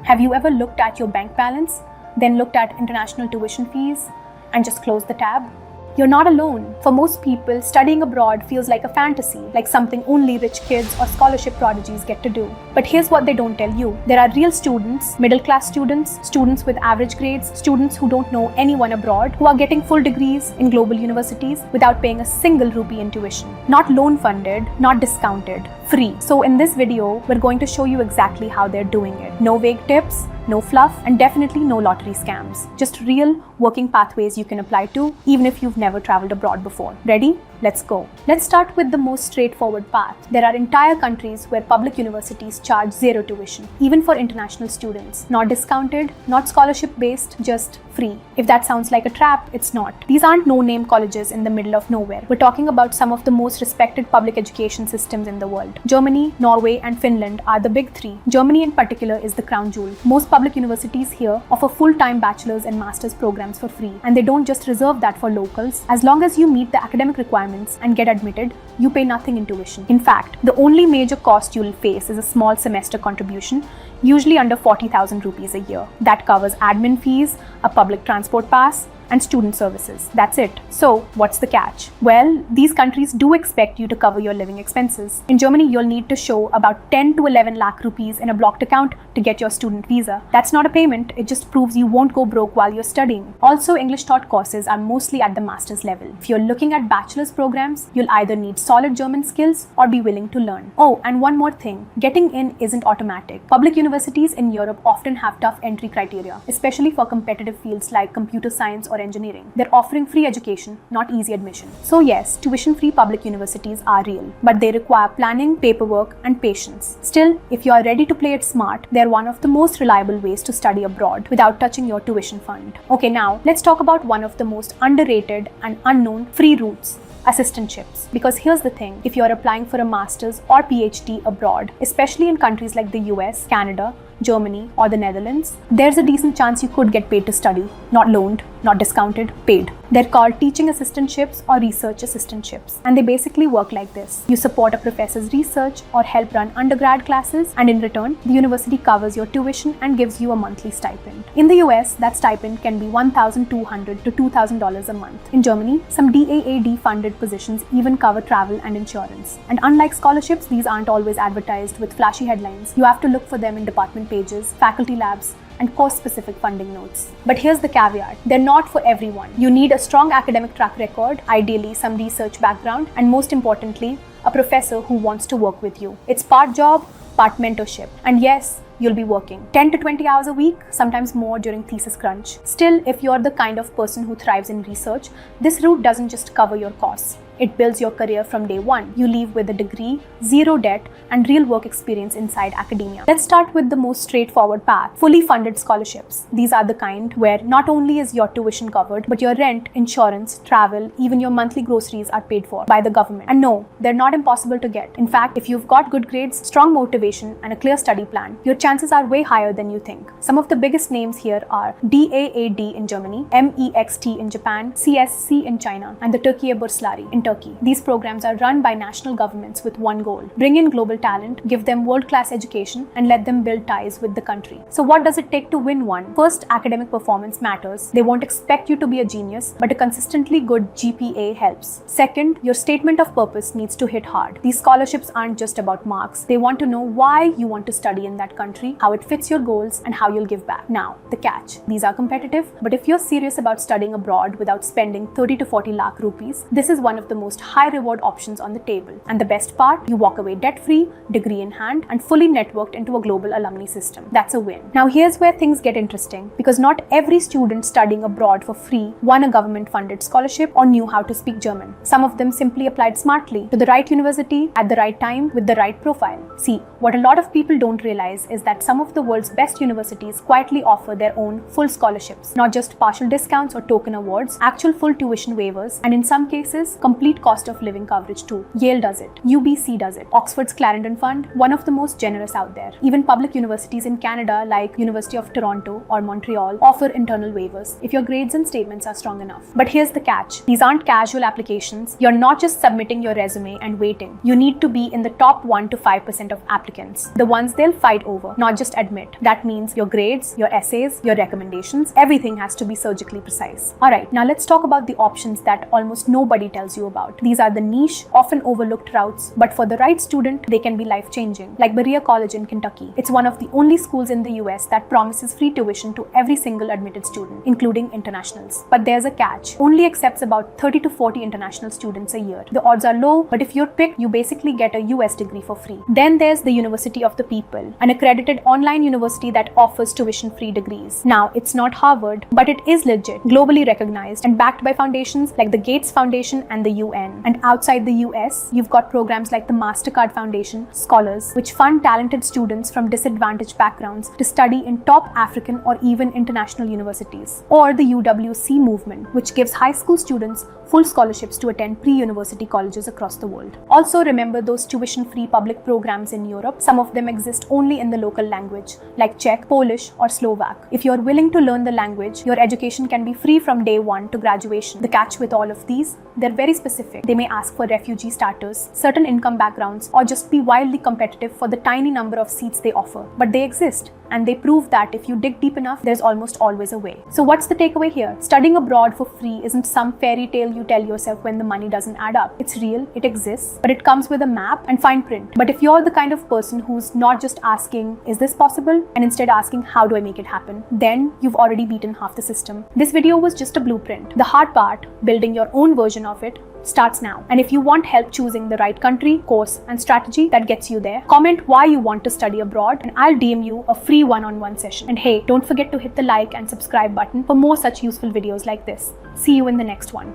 Have you ever looked at your bank balance, then looked at international tuition fees, and just closed the tab? You're not alone. For most people, studying abroad feels like a fantasy, like something only rich kids or scholarship prodigies get to do. But here's what they don't tell you. There are real students, middle-class students, students with average grades, students who don't know anyone abroad, who are getting full degrees in global universities without paying a single rupee in tuition. Not loan-funded, not discounted, free. So in this video, we're going to show you exactly how they're doing it. No vague tips, no fluff, and definitely no lottery scams. Just real working pathways you can apply to, even if you've never traveled abroad before. Ready? Let's go. Let's start with the most straightforward path. There are entire countries where public universities charge zero tuition, even for international students. Not discounted, not scholarship-based, just free. If that sounds like a trap, it's not. These aren't no-name colleges in the middle of nowhere. We're talking about some of the most respected public education systems in the world. Germany, Norway, and Finland are the big three. Germany in particular is the crown jewel. Most public universities here offer full-time bachelor's and master's programs for free, and they don't just reserve that for locals. As long as you meet the academic requirements and get admitted, you pay nothing in tuition. In fact, the only major cost you'll face is a small semester contribution, usually under 40,000 rupees a year. That covers admin fees, a public transport pass, and student services. That's it. So, what's the catch? Well, these countries do expect you to cover your living expenses. In Germany, you'll need to show about 10 to 11 lakh rupees in a blocked account to get your student visa. That's not a payment, it just proves you won't go broke while you're studying. Also, English taught courses are mostly at the master's level. If you're looking at bachelor's programs, you'll either need solid German skills or be willing to learn. Oh, and one more thing, getting in isn't automatic. Public universities in Europe often have tough entry criteria, especially for competitive fields like computer science or engineering. They're offering free education, not easy admission. So yes, tuition-free public universities are real, but they require planning, paperwork, and patience. Still, if you are ready to play it smart, they're one of the most reliable ways to study abroad without touching your tuition fund. Okay, now let's talk about one of the most underrated and unknown free routes. Assistantships. Because here's the thing, if you're applying for a master's or PhD abroad, especially in countries like the US, Canada, Germany, or the Netherlands, there's a decent chance you could get paid to study. Not loaned, not discounted, paid. They're called teaching assistantships or research assistantships, and they basically work like this. You support a professor's research or help run undergrad classes, and in return, the university covers your tuition and gives you a monthly stipend. In the US, that stipend can be $1,200 to $2,000 a month. In Germany, some DAAD funded positions even cover travel and insurance. And unlike scholarships, these aren't always advertised with flashy headlines. You have to look for them in department pages, faculty labs, and course-specific funding notes. But here's the caveat, they're not for everyone. You need a strong academic track record, ideally some research background, and most importantly, a professor who wants to work with you. It's part job, part mentorship. And yes, you'll be working 10 to 20 hours a week, sometimes more during thesis crunch. Still, if you're the kind of person who thrives in research, this route doesn't just cover your costs. It builds your career from day one. You leave with a degree, zero debt, and real work experience inside academia. Let's start with the most straightforward path, fully funded scholarships. These are the kind where not only is your tuition covered, but your rent, insurance, travel, even your monthly groceries are paid for by the government. And no, they're not impossible to get. In fact, if you've got good grades, strong motivation, and a clear study plan, your chances are way higher than you think. Some of the biggest names here are DAAD in Germany, MEXT in Japan, CSC in China, and the Türkiye Burslari in Turkey. These programs are run by national governments with one goal: bring in global talent, give them world-class education, and let them build ties with the country. So what does it take to win one? First, academic performance matters. They won't expect you to be a genius, but a consistently good GPA helps. Second, your statement of purpose needs to hit hard. These scholarships aren't just about marks. They want to know why you want to study in that country, how it fits your goals, and how you'll give back. Now, the catch. These are competitive, but if you're serious about studying abroad without spending 30 to 40 lakh rupees, this is one of the most high reward options on the table. And the best part, you walk away debt-free, degree in hand, and fully networked into a global alumni system. That's a win. Now here's where things get interesting, because not every student studying abroad for free won a government-funded scholarship or knew how to speak German. Some of them simply applied smartly to the right university at the right time with the right profile. See, what a lot of people don't realize is that some of the world's best universities quietly offer their own full scholarships, not just partial discounts or token awards, actual full tuition waivers, and in some cases, complete complete cost of living coverage too. Yale does it. UBC does it. Oxford's Clarendon Fund, one of the most generous out there. Even public universities in Canada like University of Toronto or Montreal offer internal waivers if your grades and statements are strong enough. But here's the catch. These aren't casual applications. You're not just submitting your resume and waiting. You need to be in the top 1 to 5% of applicants. The ones they'll fight over, not just admit. That means your grades, your essays, your recommendations, everything has to be surgically precise. Alright, now let's talk about the options that almost nobody tells you about. These are the niche, often overlooked routes, but for the right student, they can be life-changing. Like Berea College in Kentucky. It's one of the only schools in the US that promises free tuition to every single admitted student, including internationals. But there's a catch. Only accepts about 30 to 40 international students a year. The odds are low, but if you're picked, you basically get a US degree for free. Then there's the University of the People, an accredited online university that offers tuition-free degrees. Now, it's not Harvard, but it is legit, globally recognized, and backed by foundations like the Gates Foundation and the UN. And outside the US, you've got programs like the Mastercard Foundation, Scholars, which fund talented students from disadvantaged backgrounds to study in top African or even international universities. Or the UWC movement, which gives high school students full scholarships to attend pre-university colleges across the world. Also remember those tuition-free public programs in Europe. Some of them exist only in the local language, like Czech, Polish, or Slovak. If you're willing to learn the language, your education can be free from day one to graduation. The catch with all of these, they're very specific. They may ask for refugee starters, certain income backgrounds, or just be wildly competitive for the tiny number of seats they offer. But they exist. And they prove that if you dig deep enough, there's almost always a way. So what's the takeaway here? Studying abroad for free isn't some fairy tale you tell yourself when the money doesn't add up. It's real, it exists, but it comes with a map and fine print. But if you're the kind of person who's not just asking, is this possible? And instead asking, how do I make it happen? Then you've already beaten half the system. This video was just a blueprint. The hard part, building your own version of it, starts now. And if you want help choosing the right country, course, and strategy that gets you there, comment why you want to study abroad and I'll DM you a free one-on-one session. And hey, don't forget to hit the like and subscribe button for more such useful videos like this. See you in the next one.